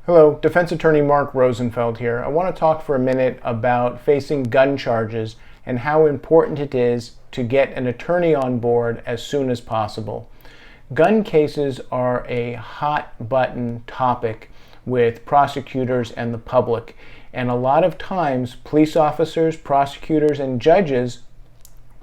Hello, Defense Attorney Mark Rosenfeld here. I want to talk for a minute about facing gun charges and how important it is to get an attorney on board as soon as possible. Gun cases are a hot button topic with prosecutors and the public, and a lot of times police officers, prosecutors, and judges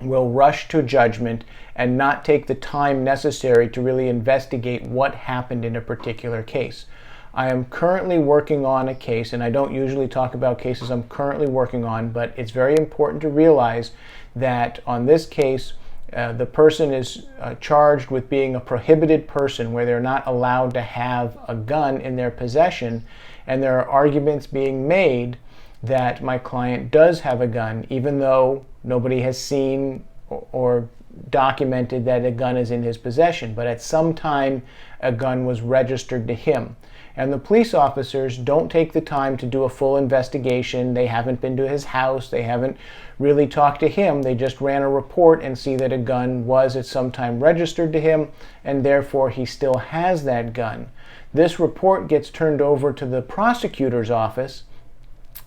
will rush to judgment and not take the time necessary to really investigate what happened in a particular case. I am currently working on a case, and I don't usually talk about cases I'm currently working on, but it's very important to realize that on this case, the person is charged with being a prohibited person where they're not allowed to have a gun in their possession, and there are arguments being made that my client does have a gun, even though nobody has seen or documented that a gun is in his possession, but at some time a gun was registered to him. And the police officers don't take the time to do a full investigation. They haven't been to his house. They haven't really talked to him. They just ran a report and see that a gun was at some time registered to him, and therefore he still has that gun. This report gets turned over to the prosecutor's office,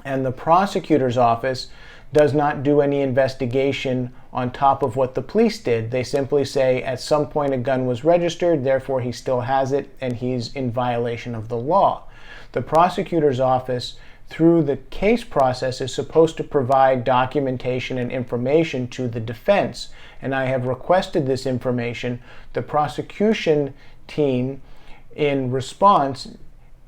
and the prosecutor's office does not do any investigation on top of what the police did. They simply say at some point a gun was registered, therefore he still has it and he's in violation of the law. The prosecutor's office, through the case process, is supposed to provide documentation and information to the defense, and I have requested this information. The prosecution team, in response,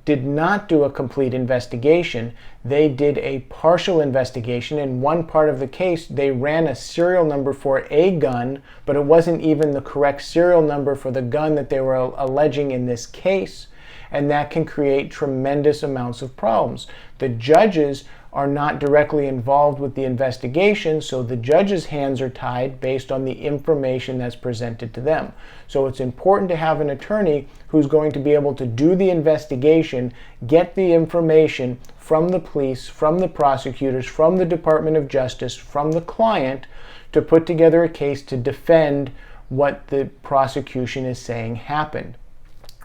did not do a complete investigation. They did a partial investigation. In one part of the case, they ran a serial number for a gun, but it wasn't even the correct serial number for the gun that they were alleging in this case, and that can create tremendous amounts of problems. The judges are not directly involved with the investigation, so the judge's hands are tied based on the information that's presented to them. So it's important to have an attorney who's going to be able to do the investigation, get the information from the police, from the prosecutors, from the Department of Justice, from the client, to put together a case to defend what the prosecution is saying happened.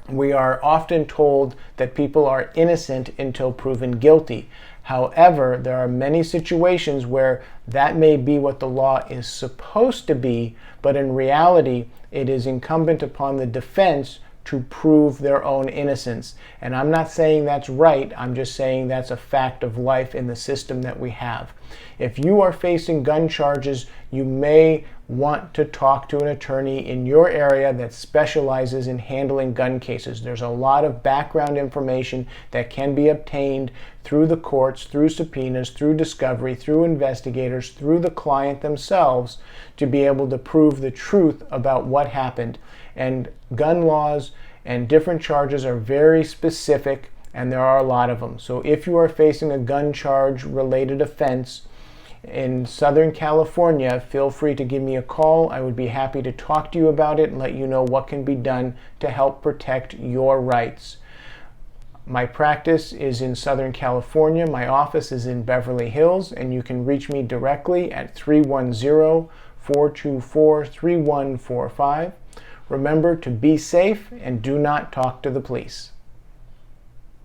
We are often told that people are innocent until proven guilty. However, there are many situations where that may be what the law is supposed to be, but in reality, it is incumbent upon the defense to prove their own innocence. And I'm not saying that's right, I'm just saying that's a fact of life in the system that we have. If you are facing gun charges, you may want to talk to an attorney in your area that specializes in handling gun cases. There's a lot of background information that can be obtained through the courts, through subpoenas, through discovery, through investigators, through the client themselves, to be able to prove the truth about what happened. And gun laws and different charges are very specific, and there are a lot of them. So if you are facing a gun charge related offense in Southern California, feel free to give me a call. I would be happy to talk to you about it and let you know what can be done to help protect your rights. My practice is in Southern California. My office is in Beverly Hills, and you can reach me directly at 310-424-3145. Remember to be safe and do not talk to the police.